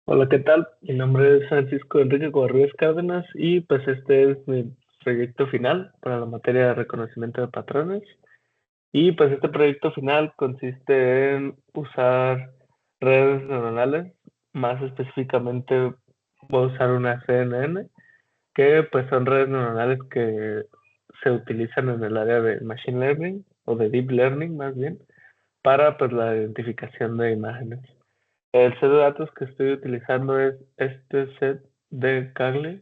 Hola, ¿qué tal? Mi nombre es Francisco Enrique Covarrubias Cárdenas y pues este es mi proyecto final para la materia de reconocimiento de patrones. Y pues este proyecto final consiste en usar redes neuronales, más específicamente voy a usar una CNN, que pues son redes neuronales que se utilizan en el área de Machine Learning o de Deep Learning más bien, para pues la identificación de imágenes. El set de datos que estoy utilizando es este set de Kaggle,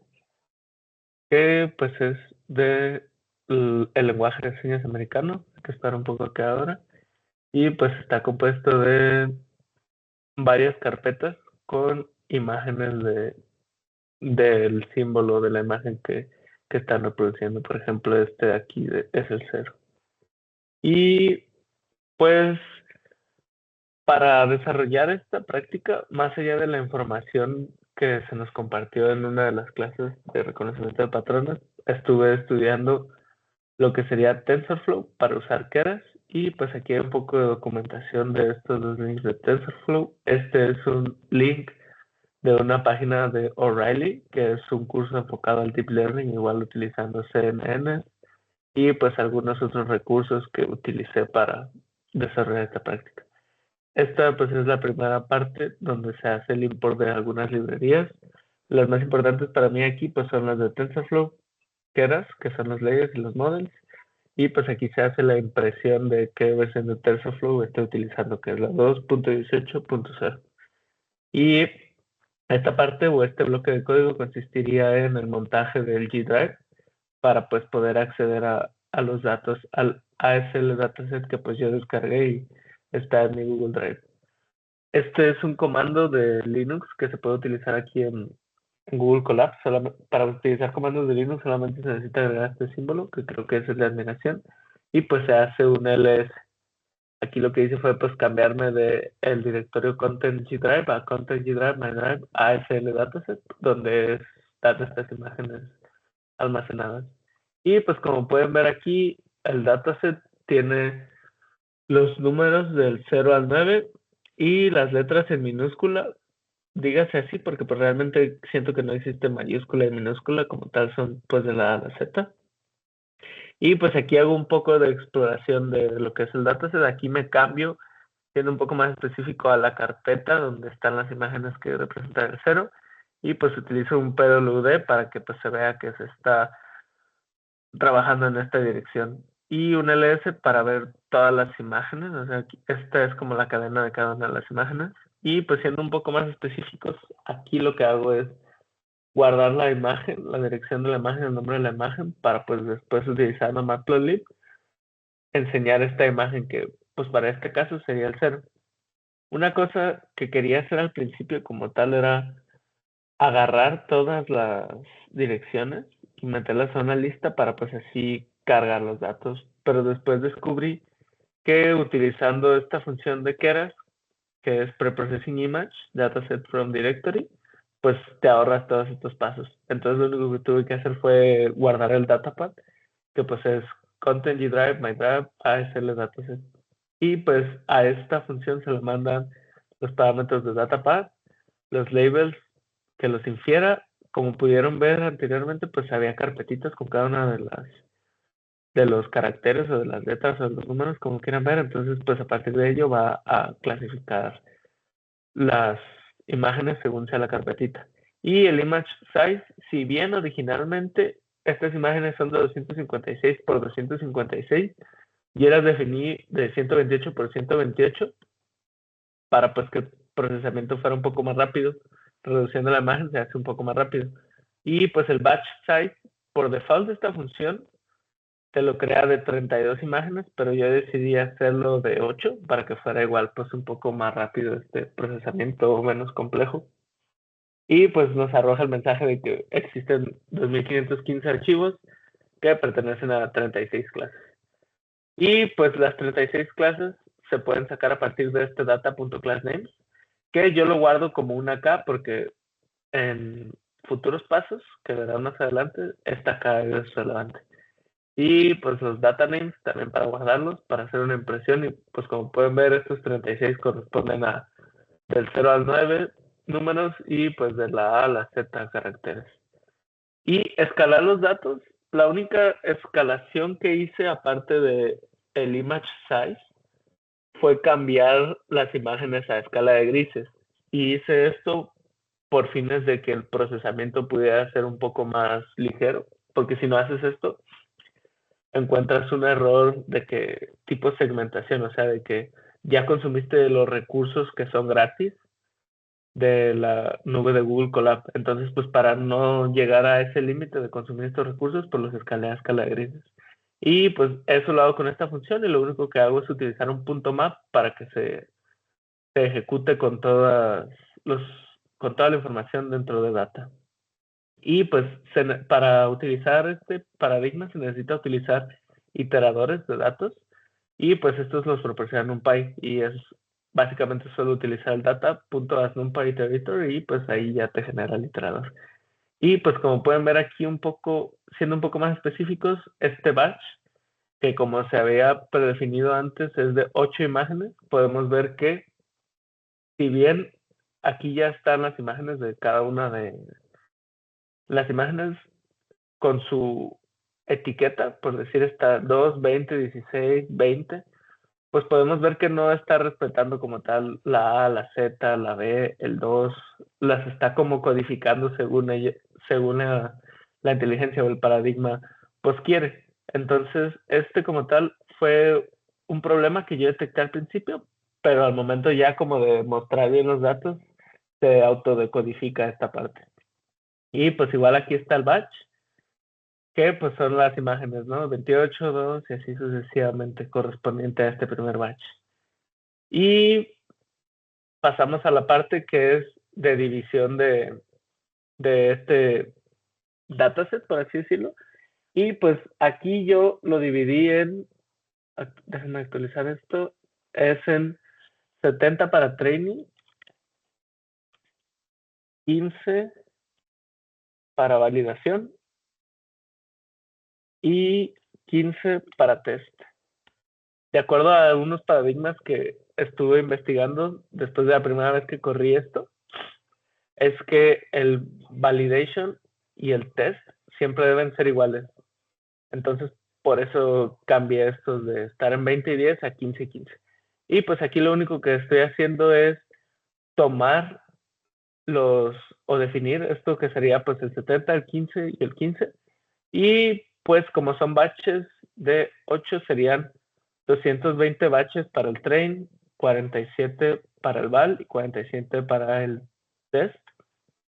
que pues es de el lenguaje de señas americano, que espera un poco que ahora, y pues está compuesto de varias carpetas con imágenes del símbolo de la imagen que están reproduciendo. Por ejemplo, este de aquí es el cero. Y pues para desarrollar esta práctica, más allá de la información que se nos compartió en una de las clases de reconocimiento de patrones, estuve estudiando lo que sería TensorFlow para usar Keras, y pues aquí hay un poco de documentación de estos dos links de TensorFlow. Este es un link de una página de O'Reilly, que es un curso enfocado al Deep Learning, igual utilizando CNN y pues algunos otros recursos que utilicé para desarrollar esta práctica. Esta pues es la primera parte donde se hace el import de algunas librerías. Las más importantes para mí aquí pues son las de TensorFlow, Keras, que son los layers y los models. Y pues aquí se hace la impresión de qué versión de TensorFlow estoy utilizando, que es la 2.18.0. Y esta parte o este bloque de código consistiría en el montaje del G Drive para pues poder acceder a los datos, al ASL dataset que pues yo descargué y está en mi Google Drive. Este es un comando de Linux que se puede utilizar aquí en Google Colab. Para utilizar comandos de Linux solamente se necesita agregar este símbolo, que creo que es el de admiración, y pues se hace un ls. Aquí lo que hice fue pues cambiarme de el directorio Content G Drive a Content G Drive, My Drive, ASL Dataset, donde están estas imágenes almacenadas. Y pues como pueden ver aquí, el dataset tiene los números del 0 al 9 y las letras en minúscula, dígase así porque pues realmente siento que no existe mayúscula y minúscula como tal, son pues de la A a la Z. Y pues aquí hago un poco de exploración de lo que es el dataset. Aquí me cambio, siendo un poco más específico, a la carpeta donde están las imágenes que representan el cero, y pues utilizo un PWD para que pues se vea que se está trabajando en esta dirección, y un ls para ver todas las imágenes. O sea, esta es como la cadena de cada una de las imágenes. Y pues siendo un poco más específicos, aquí lo que hago es guardar la imagen, la dirección de la imagen, el nombre de la imagen, para pues después utilizar Matplotlib, enseñar esta imagen que pues para este caso sería el cero. Una cosa que quería hacer al principio como tal era agarrar todas las direcciones y meterlas a una lista para pues así cargar los datos. Pero después descubrí que utilizando esta función de Keras, que es Preprocessing Image, Dataset from Directory, pues te ahorras todos estos pasos. Entonces lo único que tuve que hacer fue guardar el datapath, que pues es Content G Drive, My Drive, ASL Dataset. Y pues a esta función se le mandan los parámetros de datapath, los labels que los infiera. Como pudieron ver anteriormente, pues había carpetitas con cada una de los caracteres o de las letras o de los números, como quieran ver. Entonces, pues a partir de ello va a clasificar las imágenes según sea la carpetita. Y el image size, si bien originalmente estas imágenes son de 256 por 256, y era definir de 128 por 128 para pues que el procesamiento fuera un poco más rápido. Reduciendo la imagen se hace un poco más rápido. Y pues el batch size, por default de esta función, te lo crea de 32 imágenes, pero yo decidí hacerlo de 8 para que fuera igual, pues un poco más rápido este procesamiento, o menos complejo. Y pues nos arroja el mensaje de que existen 2515 archivos que pertenecen a 36 clases. Y pues las 36 clases se pueden sacar a partir de este data.classNames, que yo lo guardo como una K porque en futuros pasos que verán más adelante, esta K es relevante. Y pues los data names también para guardarlos, para hacer una impresión. Y pues como pueden ver, estos 36 corresponden a del 0 al 9, números y pues de la A a la Z caracteres. Y escalar los datos, la única escalación que hice aparte de el image size fue cambiar las imágenes a escala de grises. Y hice esto por fines de que el procesamiento pudiera ser un poco más ligero, porque si no haces esto, encuentras un error de que tipo segmentación, o sea, de que ya consumiste los recursos que son gratis de la nube de Google Colab. Entonces, pues para no llegar a ese límite de consumir estos recursos, pues los escalé a escala de grises. Y pues eso lo hago con esta función y lo único que hago es utilizar un punto map para que se ejecute con los, con toda la información dentro de data. Y pues para utilizar este paradigma se necesita utilizar iteradores de datos y pues estos los proporciona NumPy y es básicamente solo utilizar el data.asNumPy iterator y pues ahí ya te genera el iterador. Y pues como pueden ver aquí un poco, siendo un poco más específicos, este batch, que como se había predefinido antes es de 8 imágenes, podemos ver que si bien aquí ya están las imágenes de cada una de las imágenes con su etiqueta, por decir está 2, 20, 16, 20, pues podemos ver que no está respetando como tal la A, la Z, la B, el 2, las está como codificando según la inteligencia o el paradigma, pues quiere. Entonces, este como tal fue un problema que yo detecté al principio, pero al momento ya como de mostrar bien los datos, se autodecodifica esta parte. Y pues igual aquí está el batch, que pues son las imágenes, ¿no? 28, 2 y así sucesivamente correspondiente a este primer batch. Y pasamos a la parte que es de división de este dataset, por así decirlo. Y pues aquí yo lo dividí en, déjenme actualizar esto, es en 70 para training, 15 para validación y 15 para test. De acuerdo a algunos paradigmas que estuve investigando después de la primera vez que corrí esto, es que el validation y el test siempre deben ser iguales. Entonces, por eso cambié estos de estar en 20 y 10 a 15 y 15. Y pues aquí lo único que estoy haciendo es tomar o definir esto que sería pues el 70, el 15 y el 15. Y pues como son batches de 8 serían 220 batches para el train, 47 para el val y 47 para el test,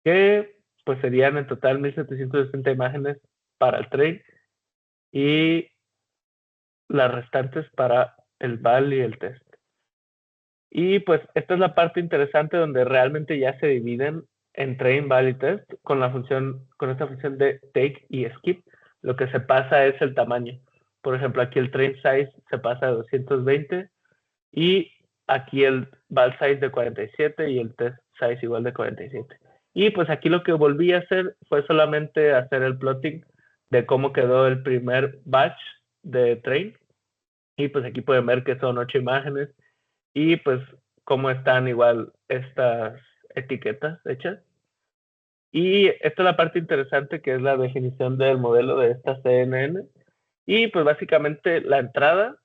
que pues serían en total 1760 imágenes para el train y las restantes para el val y el test. Y pues esta es la parte interesante donde realmente ya se dividen en train, val y test con esta función de take y skip. Lo que se pasa es el tamaño. Por ejemplo, aquí el train size se pasa de 220 y aquí el val size de 47 y el test size igual de 47. Y pues aquí lo que volví a hacer fue solamente hacer el plotting de cómo quedó el primer batch de train. Y pues aquí pueden ver que son 8 imágenes y pues cómo están igual estas etiquetas hechas. Y esta es la parte interesante que es la definición del modelo de esta CNN. Y pues básicamente la entrada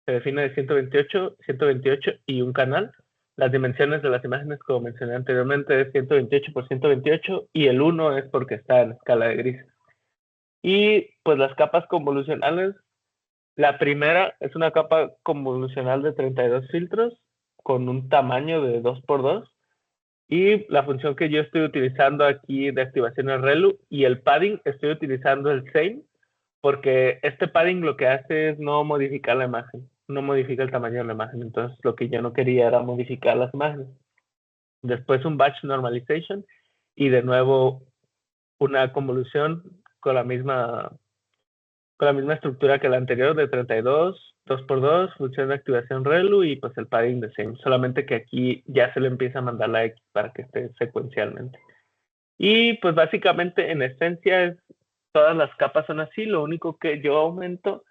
se define de 128, 128 y un canal. Las dimensiones de las imágenes, como mencioné anteriormente, es 128 por 128 y el 1 es porque está en escala de grises. Y pues las capas convolucionales, la primera es una capa convolucional de 32 filtros con un tamaño de 2x2 y la función que yo estoy utilizando aquí de activación es ReLU y el padding estoy utilizando el same porque este padding lo que hace es no modificar la imagen, no modifica el tamaño de la imagen, entonces lo que yo no quería era modificar las imágenes. Después un batch normalization y de nuevo una convolución con la misma estructura que la anterior de 32, 2x2, función de activación ReLU y pues el padding de same, solamente que aquí ya se le empieza a mandar la X para que esté secuencialmente. Y pues básicamente en esencia todas las capas son así, lo único que yo aumento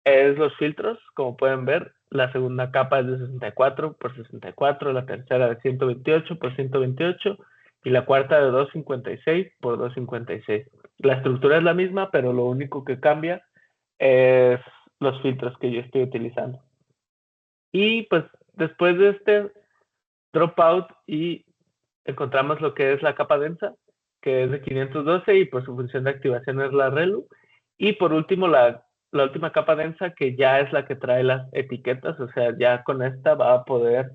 es los filtros, como pueden ver, la segunda capa es de 64 por 64, la tercera de 128 por 128 y la cuarta de 256 por 256. La estructura es la misma, pero lo único que cambia es los filtros que yo estoy utilizando. Y pues después de este dropout y encontramos lo que es la capa densa, que es de 512 y pues su función de activación es la ReLU. Y por último, la última capa densa, que ya es la que trae las etiquetas, o sea, ya con esta va a poder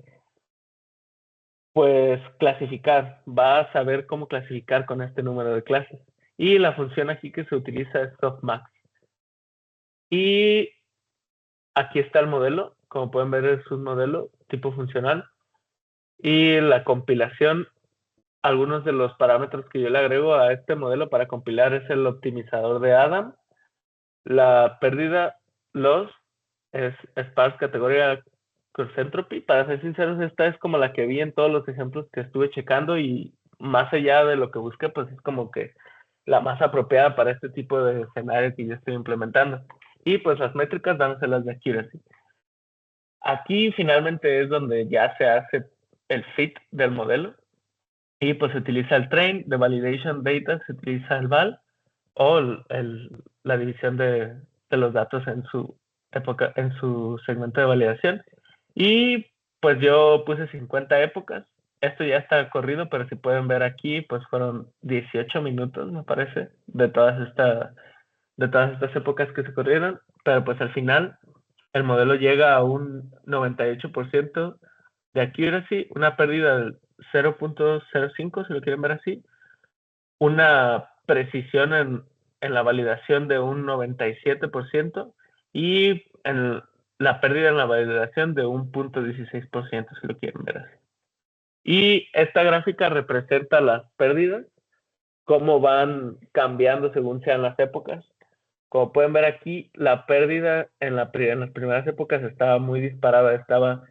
pues clasificar, va a saber cómo clasificar con este número de clases. Y la función aquí que se utiliza es softmax. Y aquí está el modelo, como pueden ver es un modelo tipo funcional. Y la compilación, algunos de los parámetros que yo le agrego a este modelo para compilar es el optimizador de Adam, la pérdida loss es sparse categoría cross entropy. Para ser sinceros, esta es como la que vi en todos los ejemplos que estuve checando y más allá de lo que busqué, pues es como que la más apropiada para este tipo de escenario que yo estoy implementando. Y pues las métricas dándoselas de accuracy. Aquí finalmente es donde ya se hace el fit del modelo y pues se utiliza el train, de validation data se utiliza el val o la división de los datos en su época, en su segmento de validación. Y pues yo puse 50 épocas. Esto ya está corrido, pero si pueden ver aquí, pues fueron 18 minutos, me parece, de todas estas épocas que se corrieron. Pero pues al final el modelo llega a un 98% de accuracy, una pérdida del 0.05, si lo quieren ver así, una precisión en la validación de un 97% y en la pérdida en la validación de un 0.16%, si lo quieren ver así. Y esta gráfica representa las pérdidas, cómo van cambiando según sean las épocas. Como pueden ver aquí, la pérdida en las primeras épocas estaba muy disparada, estaba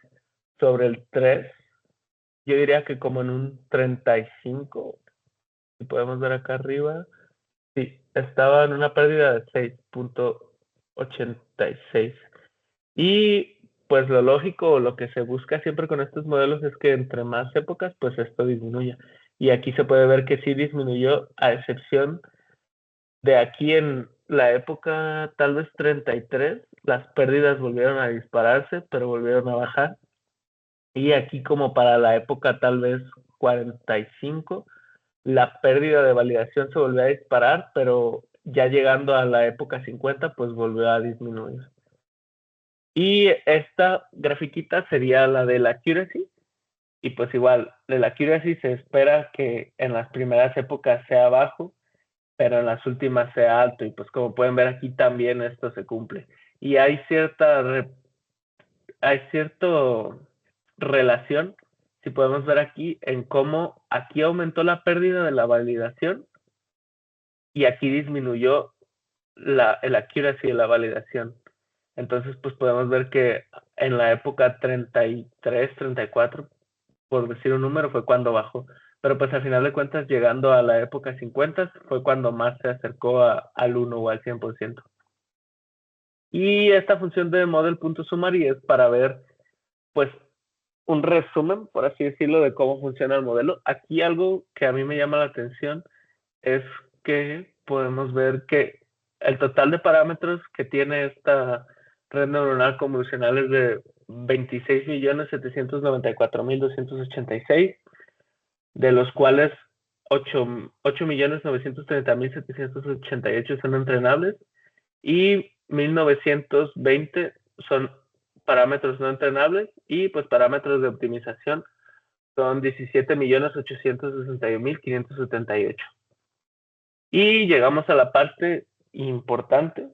sobre el 3, yo diría que como en un 35, si podemos ver acá arriba. Sí, estaba en una pérdida de 6.86. Y pues lo lógico, o lo que se busca siempre con estos modelos es que entre más épocas, pues esto disminuya. Y aquí se puede ver que sí disminuyó, a excepción de aquí en la época tal vez 33, las pérdidas volvieron a dispararse, pero volvieron a bajar. Y aquí como para la época tal vez 45, la pérdida de validación se volvió a disparar, pero ya llegando a la época 50, pues volvió a disminuir. Y esta grafiquita sería la de la accuracy, y pues igual, de la accuracy se espera que en las primeras épocas sea bajo, pero en las últimas sea alto, y pues como pueden ver aquí también esto se cumple. Y hay cierto relación, si podemos ver aquí, en cómo aquí aumentó la pérdida de la validación y aquí disminuyó el accuracy de la validación. Entonces, pues podemos ver que en la época 33, 34, por decir un número, fue cuando bajó. Pero pues al final de cuentas, llegando a la época 50, fue cuando más se acercó al 1 o al 100%. Y esta función de model.summary es para ver, pues, un resumen, por así decirlo, de cómo funciona el modelo. Aquí algo que a mí me llama la atención es que podemos ver que el total de parámetros que tiene esta red neuronal convolucional es de 26.794.286, de los cuales 8.930.788 son entrenables y 1.920 son parámetros no entrenables y pues parámetros de optimización son 17.861.578. Y llegamos a la parte importante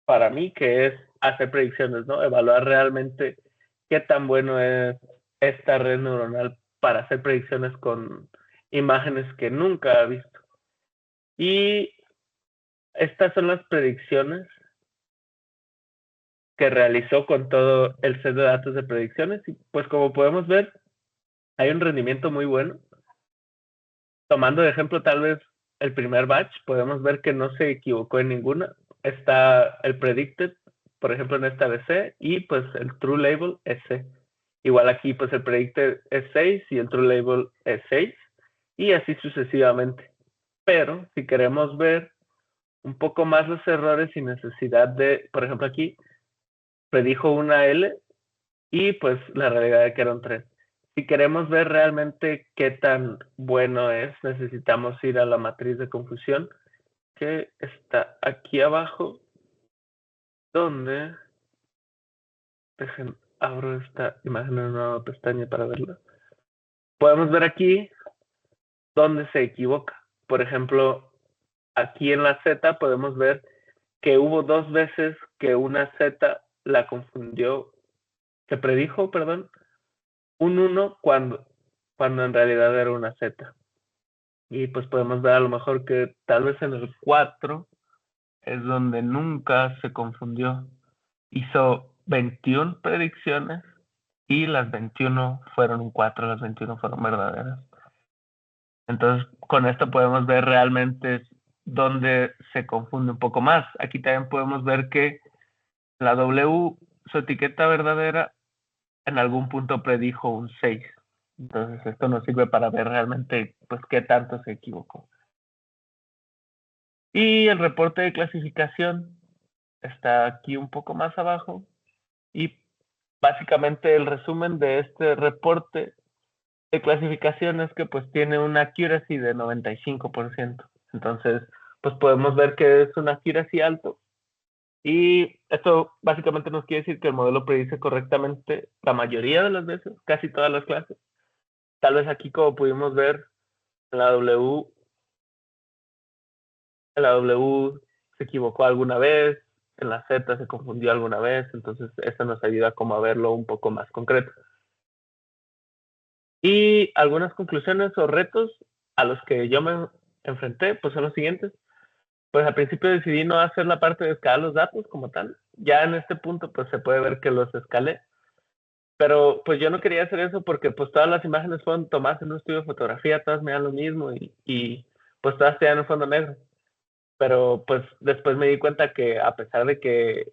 para mí, que es hacer predicciones, ¿no? Evaluar realmente qué tan bueno es esta red neuronal para hacer predicciones con imágenes que nunca ha visto. Y estas son las predicciones que realizó con todo el set de datos de predicciones. Y pues como podemos ver, hay un rendimiento muy bueno. Tomando de ejemplo tal vez el primer batch, podemos ver que no se equivocó en ninguna. Está el predicted, por ejemplo en esta de C, y pues el true label es C. Igual aquí pues el predictor es 6 y el true label es 6, y así sucesivamente. Pero si queremos ver un poco más los errores sin necesidad de, por ejemplo aquí, predijo una L y pues la realidad es que era un 3. Si queremos ver realmente qué tan bueno es, necesitamos ir a la matriz de confusión que está aquí abajo, donde, dejen, abro esta imagen en una nueva pestaña para verla. Podemos ver aquí dónde se equivoca. Por ejemplo, aquí en la Z podemos ver que hubo 2 veces que una Z la confundió, se predijo, perdón, un 1 cuando en realidad era una Z. Y pues podemos ver a lo mejor que tal vez en el 4 es donde nunca se confundió. Hizo 21 predicciones y las 21 fueron un 4, las 21 fueron verdaderas. Entonces, con esto podemos ver realmente dónde se confunde un poco más. Aquí también podemos ver que la W, su etiqueta verdadera, en algún punto predijo un 6. Entonces, esto nos sirve para ver realmente pues qué tanto se equivocó. Y el reporte de clasificación está aquí un poco más abajo. Y básicamente el resumen de este reporte de clasificación es que pues tiene una accuracy de 95%. Entonces, pues podemos ver que es una accuracy alto. Y esto básicamente nos quiere decir que el modelo predice correctamente la mayoría de las veces, casi todas las clases. Tal vez aquí, como pudimos ver, en la W se equivocó alguna vez, en la Z se confundió alguna vez, entonces eso nos ayuda como a verlo un poco más concreto. Y algunas conclusiones o retos a los que yo me enfrenté, pues son los siguientes. Pues al principio decidí no hacer la parte de escalar los datos como tal. Ya en este punto pues se puede ver que los escalé. Pero pues yo no quería hacer eso porque pues todas las imágenes fueron tomadas en un estudio de fotografía, todas me dan lo mismo y pues todas tenían un fondo negro. Pero pues después me di cuenta que a pesar de que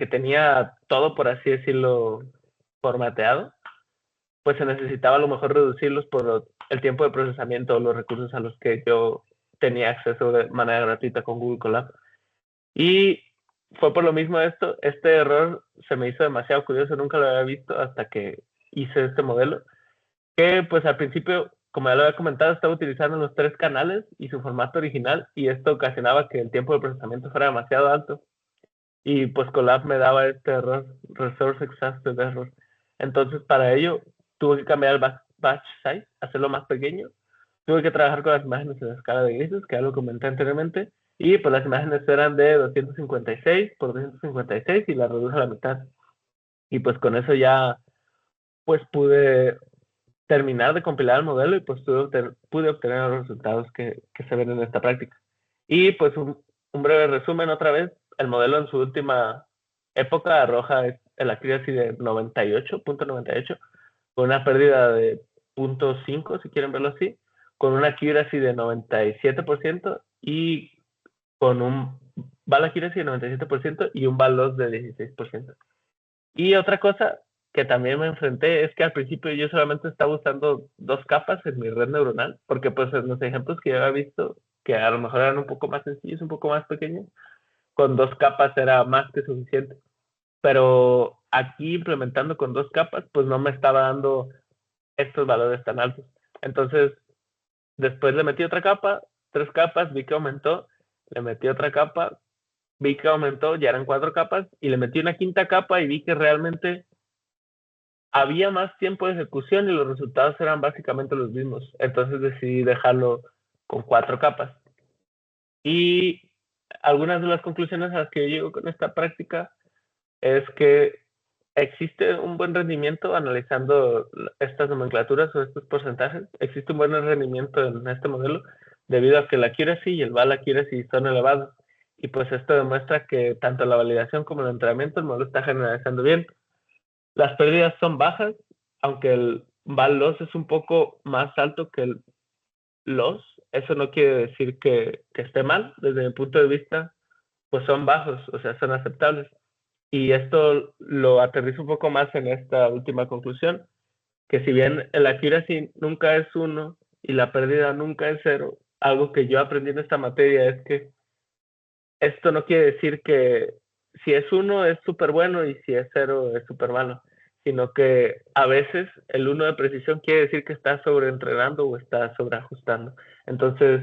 tenía todo, por así decirlo, formateado, pues se necesitaba a lo mejor reducirlos por el tiempo de procesamiento o los recursos a los que yo tenía acceso de manera gratuita con Google Colab. Y fue por lo mismo esto, este error se me hizo demasiado curioso, nunca lo había visto hasta que hice este modelo, que pues al principio, como ya lo había comentado, estaba utilizando los 3 canales y su formato original, y esto ocasionaba que el tiempo de procesamiento fuera demasiado alto. Y pues Colab me daba este error, Resource Exhausted Error. Entonces, para ello, tuve que cambiar el batch size, hacerlo más pequeño. Tuve que trabajar con las imágenes en la escala de grises, que ya lo comenté anteriormente. Y pues las imágenes eran de 256 por 256 y las reduje a la mitad. Y pues con eso ya pues pude terminar de compilar el modelo y pues pude obtener los resultados que se ven en esta práctica. Y pues un breve resumen otra vez, el modelo en su última época arroja el accuracy de 98.98, con una pérdida de 0.5, si quieren verlo así, con una accuracy de 97% y con un val accuracy de 97% y un val loss de 16%. Y otra cosa que también me enfrenté es que al principio yo solamente estaba usando 2 capas en mi red neuronal, porque pues en los ejemplos que yo había visto, que a lo mejor eran un poco más sencillos, un poco más pequeños, con 2 capas era más que suficiente. Pero aquí implementando con 2 capas, pues no me estaba dando estos valores tan altos. Entonces, después le metí otra capa, 3 capas, vi que aumentó, le metí otra capa, vi que aumentó, ya eran 4 capas, y le metí una quinta capa y vi que realmente había más tiempo de ejecución y los resultados eran básicamente los mismos. Entonces decidí dejarlo con 4 capas. Y algunas de las conclusiones a las que yo llego con esta práctica es que existe un buen rendimiento analizando estas nomenclaturas o estos porcentajes. Existe un buen rendimiento en este modelo debido a que la accuracy y el val accuracy son elevados. Y pues esto demuestra que tanto la validación como el entrenamiento el modelo está generalizando bien. Las pérdidas son bajas, aunque el val loss es un poco más alto que el loss. Eso no quiere decir que esté mal. Desde mi punto de vista, pues son bajos, o sea, son aceptables. Y esto lo aterrizo un poco más en esta última conclusión, que si bien el accuracy nunca es uno y la pérdida nunca es cero, algo que yo aprendí en esta materia es que esto no quiere decir que si es uno es súper bueno y si es cero es súper malo, sino que a veces el uno de precisión quiere decir que está sobreentrenando o está sobreajustando. Entonces,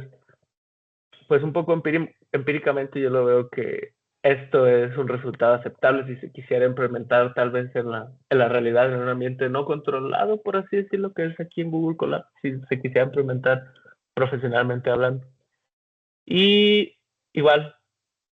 pues un poco empíricamente yo lo veo que esto es un resultado aceptable si se quisiera implementar tal vez en la realidad, en un ambiente no controlado, por así decirlo, que es aquí en Google Colab, si se quisiera implementar profesionalmente hablando. Y igual,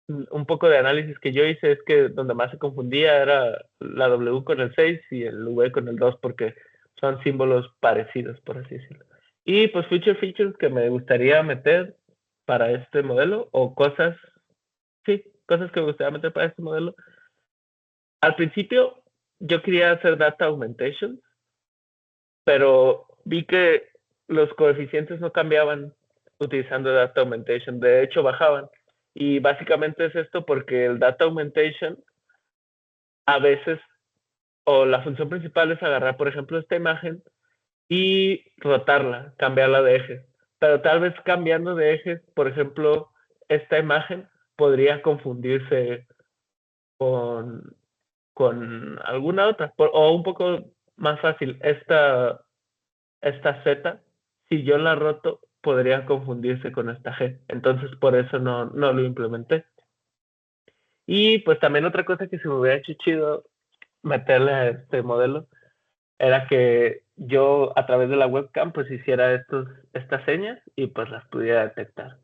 un poco de análisis que yo hice es que donde más se confundía era la W con el 6 y el V con el 2 porque son símbolos parecidos, por así decirlo. Y pues features que me gustaría meter para este modelo o cosas, sí, cosas que me gustaría meter para este modelo. Al principio yo quería hacer data augmentation, pero vi que los coeficientes no cambiaban utilizando data augmentation, de hecho bajaban. Y básicamente es esto porque el data augmentation a veces, o la función principal es agarrar, por ejemplo, esta imagen y rotarla, cambiarla de eje. Pero tal vez cambiando de eje, por ejemplo, esta imagen podría confundirse con, con alguna otra. O un poco más fácil, esta Z, si yo la roto, podría confundirse con esta G. Entonces, por eso no lo implementé. Y pues también otra cosa que se me hubiera hecho chido meterle a este modelo era que yo a través de la webcam pues hiciera estas señas y pues las pudiera detectar.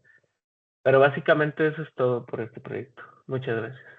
Pero básicamente eso es todo por este proyecto. Muchas gracias.